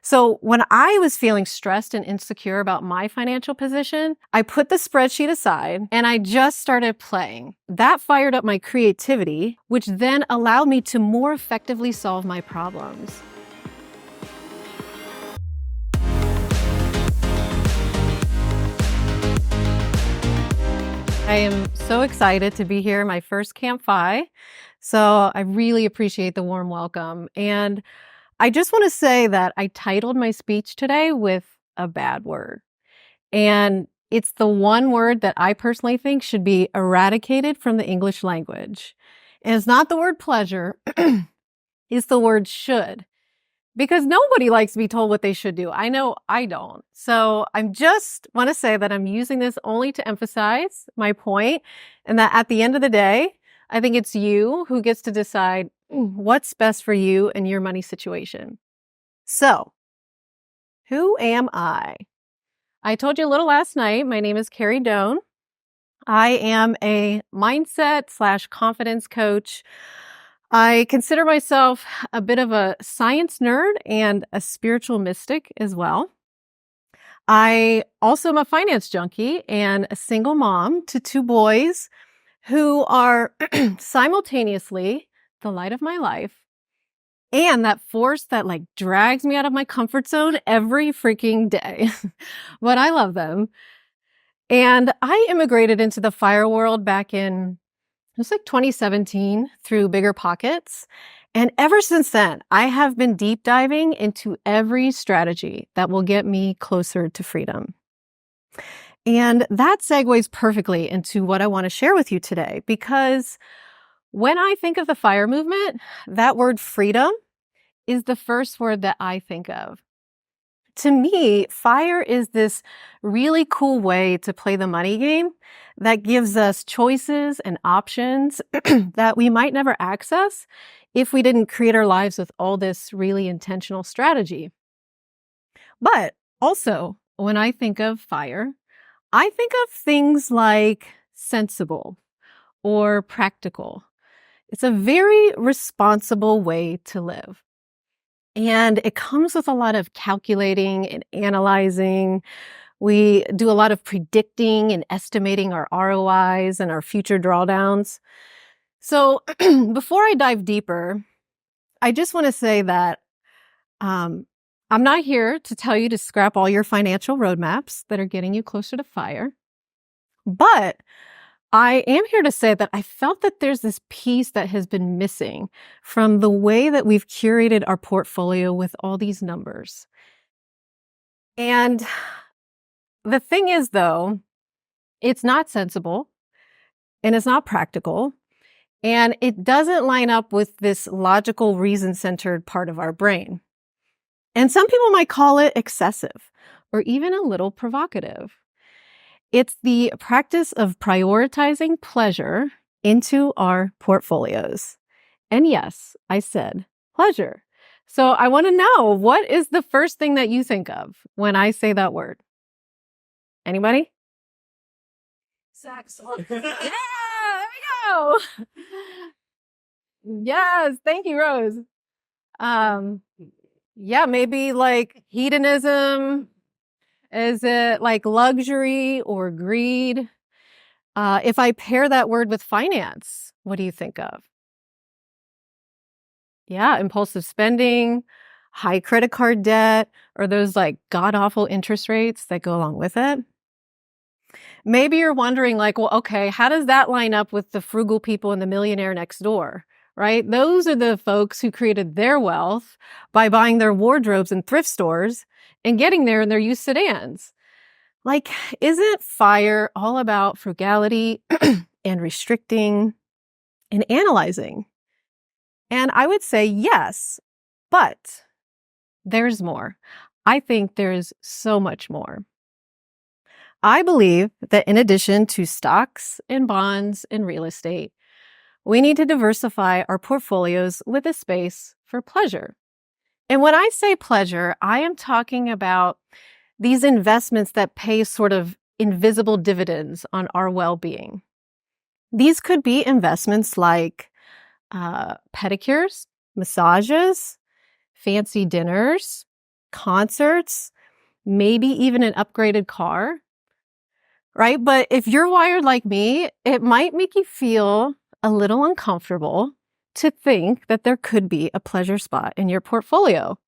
So when I was feeling stressed and insecure about my financial position, I put the spreadsheet aside and I just started playing. That fired up my creativity, which then allowed me to more effectively solve my problems. I am so excited to be here, my first CampFI. So I really appreciate the warm welcome. And I just want to say that I titled my speech today with a bad word. And it's the one word that I personally think should be eradicated from the English language. And it's not the word pleasure, it's the word should. Because nobody likes to be told what they should do. I know I don't. So I just want to say that I'm using this only to emphasize my point, and that at the end of the day, I think it's you who gets to decide what's best for you and your money situation. So, who am I? I told you a little last night. My name is Carrie Doan. I am a mindset/confidence coach. I consider myself a bit of a science nerd and a spiritual mystic as well. I also am a finance junkie and a single mom to 2 boys who are simultaneously the light of my life and that force that drags me out of my comfort zone every freaking day. But I love them. And I immigrated into the FIRE world back in, it was 2017 through Bigger Pockets. And ever since then, I have been deep diving into every strategy that will get me closer to freedom. And that segues perfectly into what I want to share with you today, because when I think of the FIRE movement, that word freedom is the first word that I think of. To me, FIRE is this really cool way to play the money game that gives us choices and options that we might never access if we didn't create our lives with all this really intentional strategy. But also, when I think of FIRE, I think of things like sensible or practical. It's a very responsible way to live. And it comes with a lot of calculating and analyzing. We do a lot of predicting and estimating our ROIs and our future drawdowns. So before I dive deeper, I just want to say that I'm not here to tell you to scrap all your financial roadmaps that are getting you closer to FIRE. But I am here to say that I felt that there's this piece that has been missing from the way that we've curated our portfolio with all these numbers. And the thing is, though, it's not sensible and it's not practical, and it doesn't line up with this logical, reason-centered part of our brain. And some people might call it excessive or even a little provocative. It's the practice of prioritizing pleasure into our portfolios. And yes, I said pleasure. So I want to know, what is the first thing that you think of when I say that word? Anybody? Sex. Yeah, there we go. Yes, thank you, Rose. Yeah, maybe hedonism. Is it luxury or greed? If I pair that word with finance, what do you think of? Yeah, impulsive spending, high credit card debt, or those god-awful interest rates that go along with it. Maybe you're wondering well, okay, how does that line up with the frugal people and the millionaire next door, right? Those are the folks who created their wealth by buying their wardrobes in thrift stores and getting there in their used sedans. Isn't FIRE all about frugality and restricting and analyzing? And I would say yes, but there's more. I think there's so much more. I believe that in addition to stocks and bonds and real estate, we need to diversify our portfolios with a space for pleasure. And when I say pleasure, I am talking about these investments that pay sort of invisible dividends on our well-being. These could be investments like pedicures, massages, fancy dinners, concerts, maybe even an upgraded car, right? But if you're wired like me, it might make you feel a little uncomfortable to think that there could be a pleasure spot in your portfolio,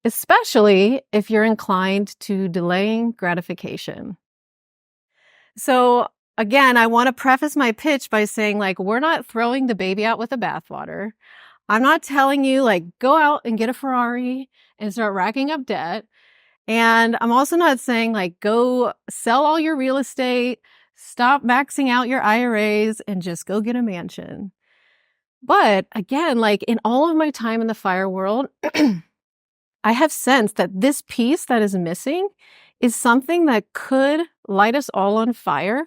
especially if you're inclined to delaying gratification. So again, I want to preface my pitch by saying, like, we're not throwing the baby out with the bathwater. I'm not telling you, like, go out and get a Ferrari and start racking up debt. And I'm also not saying, like, go sell all your real estate, stop maxing out your IRAs, and just go get a mansion. But again, like, in all of my time in the FIRE world, I have sensed that this piece that is missing is something that could light us all on fire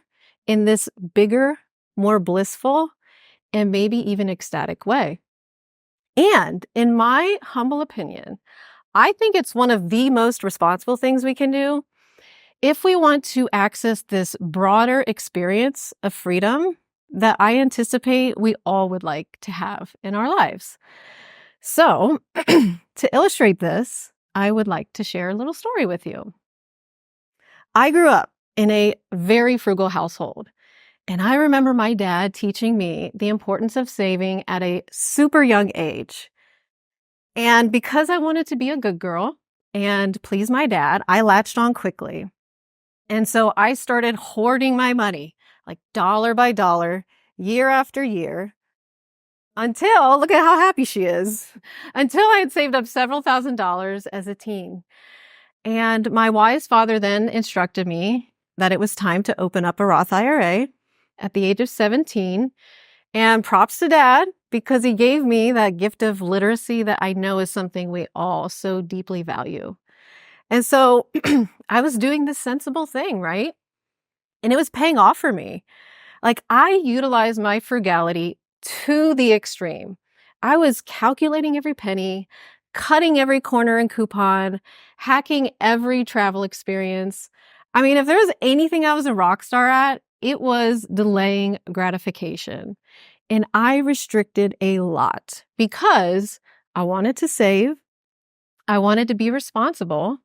in this bigger, more blissful, and maybe even ecstatic way. And in my humble opinion, I think it's one of the most responsible things we can do if we want to access this broader experience of freedom that I anticipate we all would like to have in our lives. So, to illustrate this, I would like to share a little story with you. I grew up in a very frugal household, and I remember my dad teaching me the importance of saving at a super young age. And because I wanted to be a good girl and please my dad, I latched on quickly. And so I started hoarding my money, like dollar by dollar, year after year, until, look at how happy she is, until I had saved up several $1,000s as a teen. And my wise father then instructed me that it was time to open up a Roth IRA at the age of 17. And props to Dad, because he gave me that gift of literacy that I know is something we all so deeply value. And so I was doing this sensible thing, right? And it was paying off for me. Like, I utilized my frugality to the extreme. I was calculating every penny, cutting every corner and coupon, hacking every travel experience. I mean, if there was anything I was a rock star at, it was delaying gratification. And I restricted a lot because I wanted to save, I wanted to be responsible,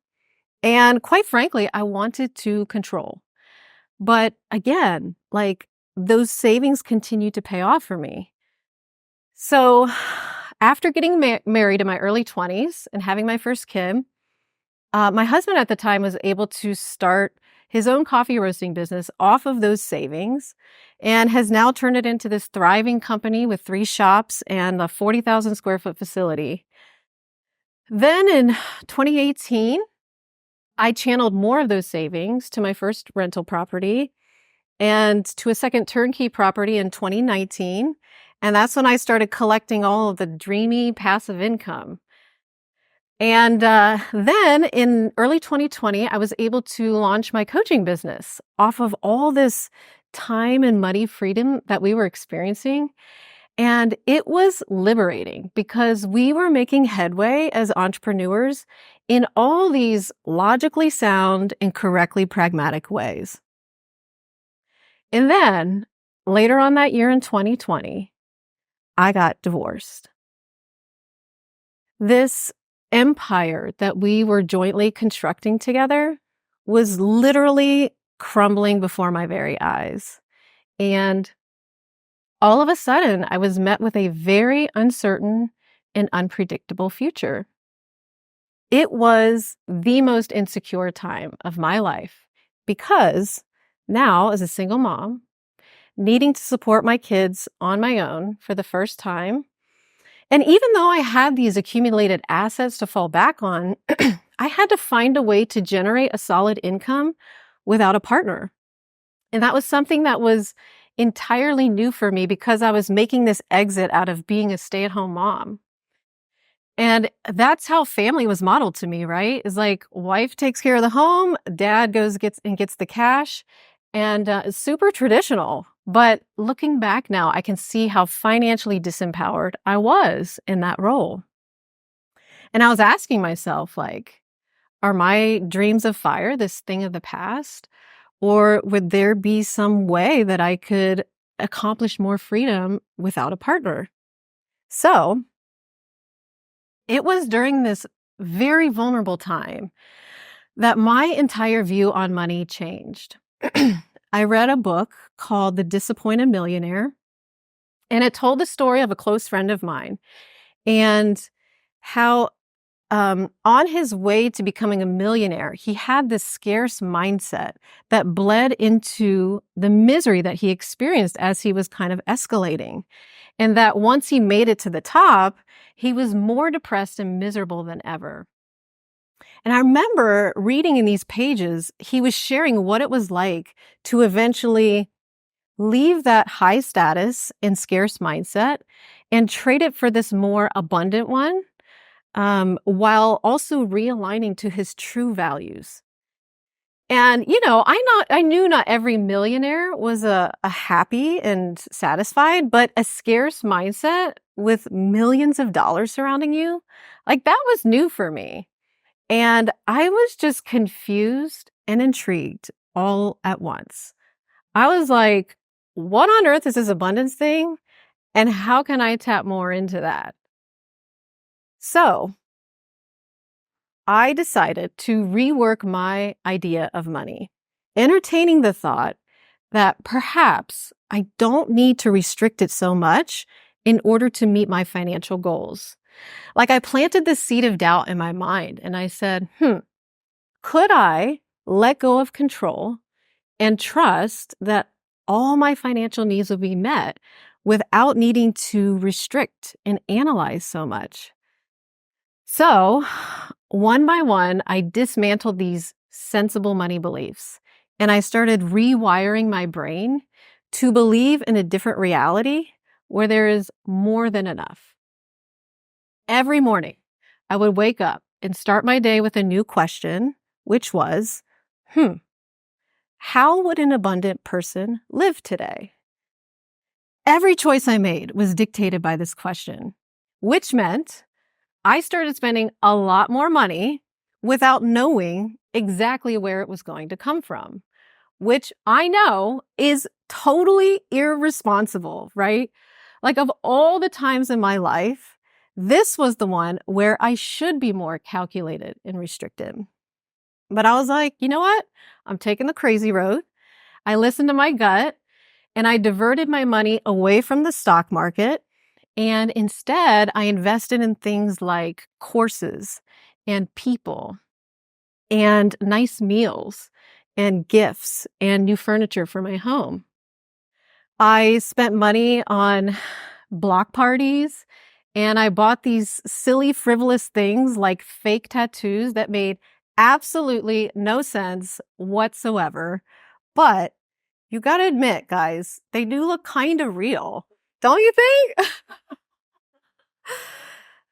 and quite frankly, I wanted to control. But again, like, those savings continued to pay off for me. So after getting married in my early 20s and having my first kid, my husband at the time was able to start his own coffee roasting business off of those savings and has now turned it into this thriving company with 3 shops and a 40,000 square foot facility. Then in 2018, I channeled more of those savings to my first rental property and to a second turnkey property in 2019. And that's when I started collecting all of the dreamy passive income. And then in early 2020, I was able to launch my coaching business off of all this time and money freedom that we were experiencing. And it was liberating because we were making headway as entrepreneurs in all these logically sound and correctly pragmatic ways. And then later on that year in 2020, I got divorced. This empire that we were jointly constructing together was literally crumbling before my very eyes. And all of a sudden, I was met with a very uncertain and unpredictable future. It was the most insecure time of my life because now, as a single mom, needing to support my kids on my own for the first time, and even though I had these accumulated assets to fall back on, I had to find a way to generate a solid income without a partner. And that was something that was entirely new for me because I was making this exit out of being a stay-at-home mom. And that's how family was modeled to me, right? Is like, wife takes care of the home, dad gets the cash, and it's super traditional. But looking back now, I can see how financially disempowered I was in that role. And I was asking myself, like, are my dreams of FIRE this thing of the past? Or would there be some way that I could accomplish more freedom without a partner? So it was during this very vulnerable time that my entire view on money changed. I read a book called The Disappointed Millionaire, and it told the story of a close friend of mine and how on his way to becoming a millionaire, he had this scarce mindset that bled into the misery that he experienced as he was kind of escalating. And that once he made it to the top, he was more depressed and miserable than ever. And I remember reading in these pages, he was sharing what it was like to eventually leave that high status and scarce mindset and trade it for this more abundant one, while also realigning to his true values. And, I knew not every millionaire was a happy and satisfied, but a scarce mindset with millions of dollars surrounding you, like that was new for me. And I was just confused and intrigued all at once. I was like, what on earth is this abundance thing? And how can I tap more into that? So I decided to rework my idea of money, entertaining the thought that perhaps I don't need to restrict it so much in order to meet my financial goals. Like I planted the seed of doubt in my mind and I said, could I let go of control and trust that all my financial needs will be met without needing to restrict and analyze so much? So, one by one, I dismantled these sensible money beliefs and I started rewiring my brain to believe in a different reality where there is more than enough. Every morning, I would wake up and start my day with a new question, which was, how would an abundant person live today? Every choice I made was dictated by this question, which meant I started spending a lot more money without knowing exactly where it was going to come from, which I know is totally irresponsible, right? Like of all the times in my life, this was the one where I should be more calculated and restricted. But I was like, you know what? I'm taking the crazy road. I listened to my gut and I diverted my money away from the stock market. And instead, I invested in things like courses and people and nice meals and gifts and new furniture for my home. I spent money on block parties and I bought these silly, frivolous things like fake tattoos that made absolutely no sense whatsoever. But you got to admit, guys, they do look kind of real. Don't you think?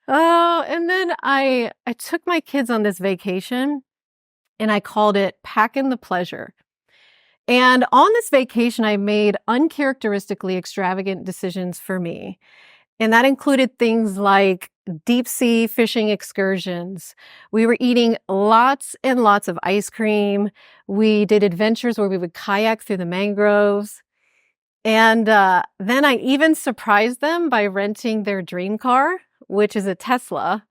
Oh, and then I took my kids on this vacation and I called it Packin' the Pleasure. And on this vacation, I made uncharacteristically extravagant decisions for me. And that included things like deep sea fishing excursions. We were eating lots and lots of ice cream. We did adventures where we would kayak through the mangroves. And then I even surprised them by renting their dream car, which is a Tesla,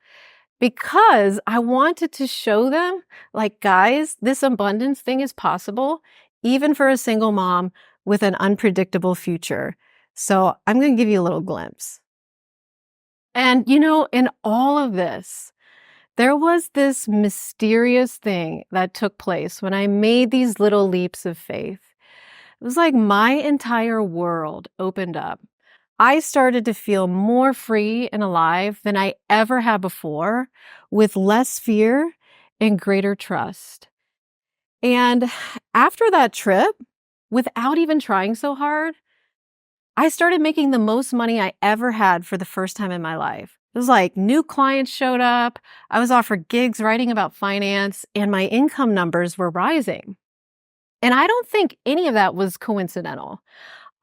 because I wanted to show them, like, guys, this abundance thing is possible, even for a single mom with an unpredictable future. So I'm going to give you a little glimpse. And, in all of this, there was this mysterious thing that took place when I made these little leaps of faith. It was like my entire world opened up. I started to feel more free and alive than I ever had before, with less fear and greater trust. And after that trip, without even trying so hard, I started making the most money I ever had for the first time in my life. It was like new clients showed up, I was offered gigs writing about finance, and my income numbers were rising. And I don't think any of that was coincidental.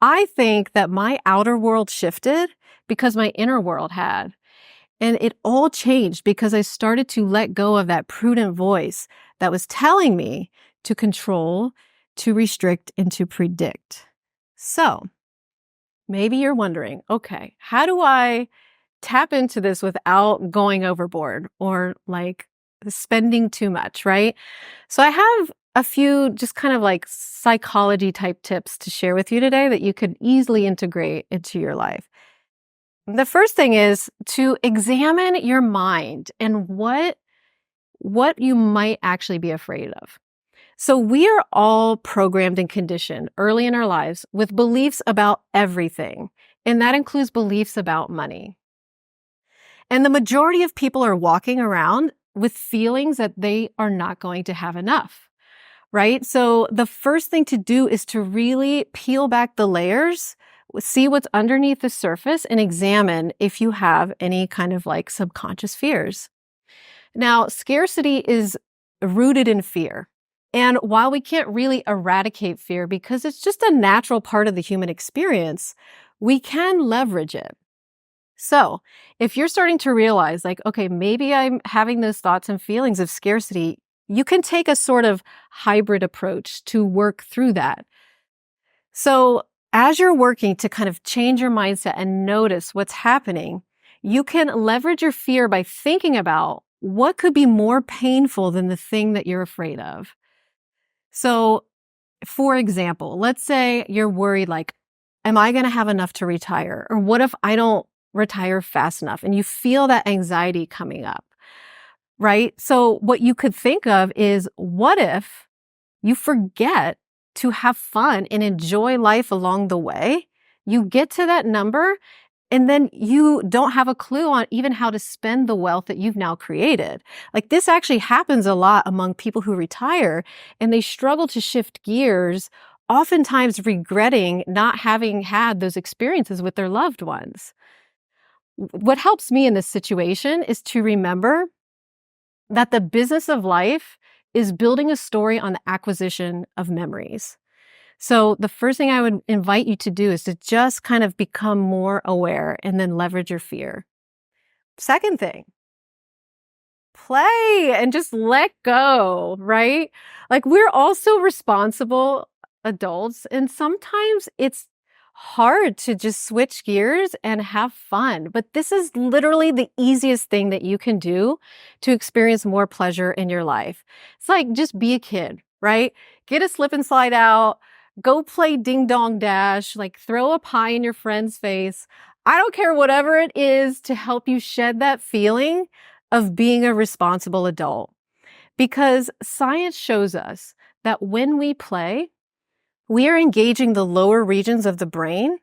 I think that my outer world shifted because my inner world had. And it all changed because I started to let go of that prudent voice that was telling me to control, to restrict, and to predict. So maybe you're wondering, okay, how do I tap into this without going overboard or like spending too much, right? So I have a few just kind of like psychology type tips to share with you today that you could easily integrate into your life. The first thing is to examine your mind and what you might actually be afraid of. So we are all programmed and conditioned early in our lives with beliefs about everything, and that includes beliefs about money. And the majority of people are walking around with feelings that they are not going to have enough, right? So the first thing to do is to really peel back the layers, see what's underneath the surface, and examine if you have any kind of like subconscious fears. Now, scarcity is rooted in fear. And while we can't really eradicate fear because it's just a natural part of the human experience, we can leverage it. So, if you're starting to realize, like, okay, maybe I'm having those thoughts and feelings of scarcity, you can take a sort of hybrid approach to work through that. So, as you're working to kind of change your mindset and notice what's happening, you can leverage your fear by thinking about what could be more painful than the thing that you're afraid of. So, for example, let's say you're worried, like, am I going to have enough to retire? Or what if I don't retire fast enough? And you feel that anxiety coming up, right? So, what you could think of is, what if you forget to have fun and enjoy life along the way? You get to that number and then you don't have a clue on even how to spend the wealth that you've now created. Like, this actually happens a lot among people who retire, and they struggle to shift gears, oftentimes regretting not having had those experiences with their loved ones. What helps me in this situation is to remember that the business of life is building a story on the acquisition of memories. So the first thing I would invite you to do is to just kind of become more aware and then leverage your fear. Second thing, play and just let go, right? Like, we're also responsible adults, and sometimes it's hard to just switch gears and have fun. But this is literally the easiest thing that you can do to experience more pleasure in your life. It's like, just be a kid, right? Get a slip and slide out, go play ding dong dash, like throw a pie in your friend's face. I don't care, whatever it is to help you shed that feeling of being a responsible adult. Because science shows us that when we play, we are engaging the lower regions of the brain,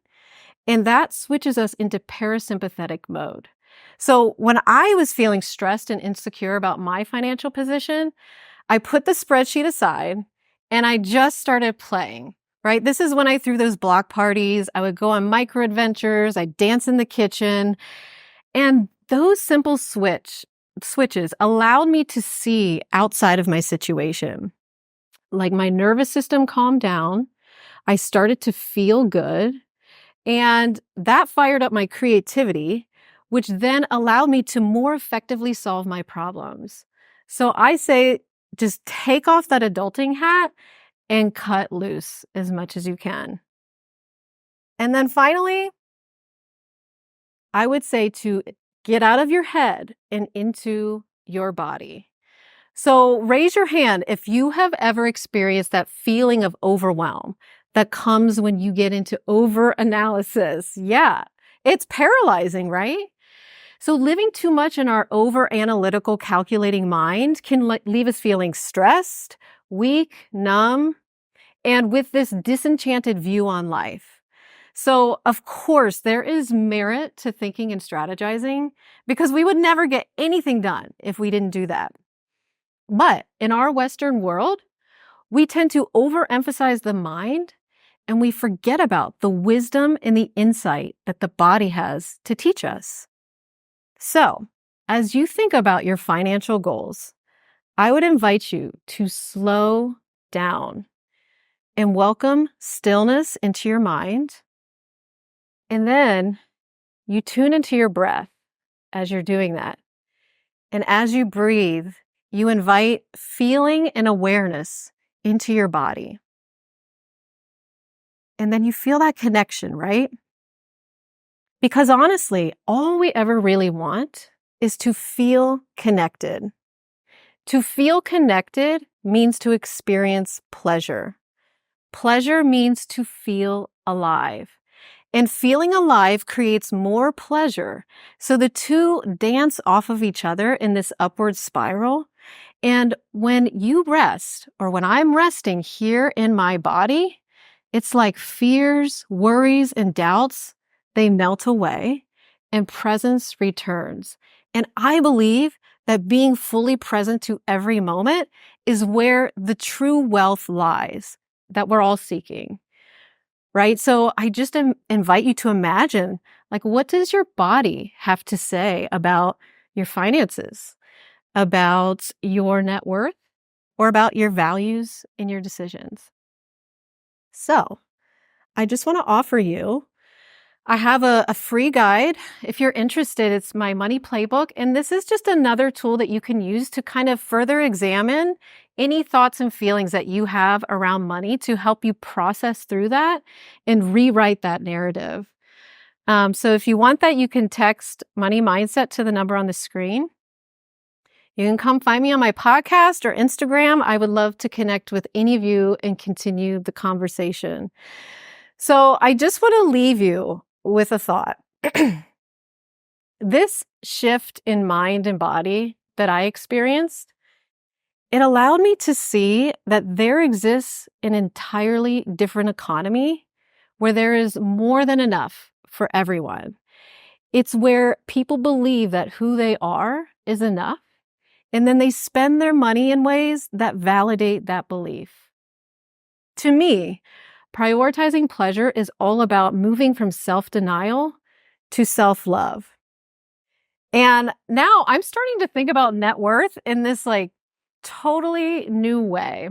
and that switches us into parasympathetic mode. So when I was feeling stressed and insecure about my financial position, I put the spreadsheet aside and I just started playing, right? This is when I threw those block parties. I would go on micro adventures. I'd dance in the kitchen. And those simple switches allowed me to see outside of my situation. Like, my nervous system calmed down. I started to feel good, and that fired up my creativity, which then allowed me to more effectively solve my problems. So I say, just take off that adulting hat and cut loose as much as you can. And then finally, I would say to get out of your head and into your body. So raise your hand if you have ever experienced that feeling of overwhelm that comes when you get into over-analysis. Yeah, it's paralyzing, right? So living too much in our over-analytical, calculating mind can leave us feeling stressed, weak, numb, and with this disenchanted view on life. So, of course, there is merit to thinking and strategizing, because we would never get anything done if we didn't do that. But in our Western world, we tend to overemphasize the mind, and we forget about the wisdom and the insight that the body has to teach us. So, as you think about your financial goals, I would invite you to slow down and welcome stillness into your mind. And then you tune into your breath as you're doing that. And as you breathe, you invite feeling and awareness into your body. And then you feel that connection, right? Because honestly, all we ever really want is to feel connected. To feel connected means to experience pleasure. Pleasure means to feel alive. And feeling alive creates more pleasure. So the two dance off of each other in this upward spiral. And when you rest, or when I'm resting here in my body, it's like fears, worries, and doubts, they melt away and presence returns. And I believe that being fully present to every moment is where the true wealth lies that we're all seeking, right? So I just invite you to imagine, like, what does your body have to say about your finances, about your net worth, or about your values and your decisions? So I just want to offer you, I have a free guide. If you're interested, it's my money playbook. And this is just another tool that you can use to kind of further examine any thoughts and feelings that you have around money to help you process through that and rewrite that narrative. So if you want that, you can text Money Mindset to the number on the screen. You can come find me on my podcast or Instagram. I would love to connect with any of you and continue the conversation. So I just want to leave you with a thought. This shift in mind and body that I experienced, it allowed me to see that there exists an entirely different economy where there is more than enough for everyone. It's where people believe that who they are is enough, and then they spend their money in ways that validate that belief. To me, prioritizing pleasure is all about moving from self-denial to self-love. And now I'm starting to think about net worth in this like totally new way.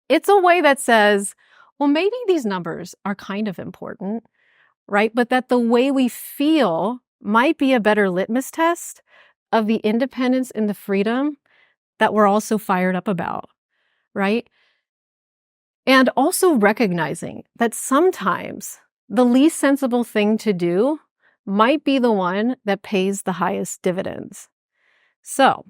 It's a way that says, well, maybe these numbers are kind of important, right? But that the way we feel might be a better litmus test of the independence and the freedom that we're also fired up about, right? And also recognizing that sometimes the least sensible thing to do might be the one that pays the highest dividends. So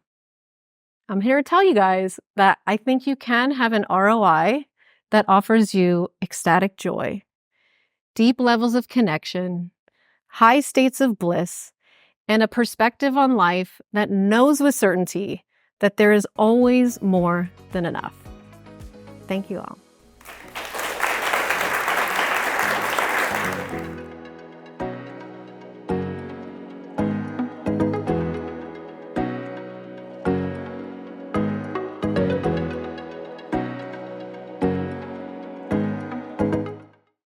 I'm here to tell you guys that I think you can have an ROI that offers you ecstatic joy, deep levels of connection, high states of bliss, and a perspective on life that knows with certainty that there is always more than enough. Thank you all.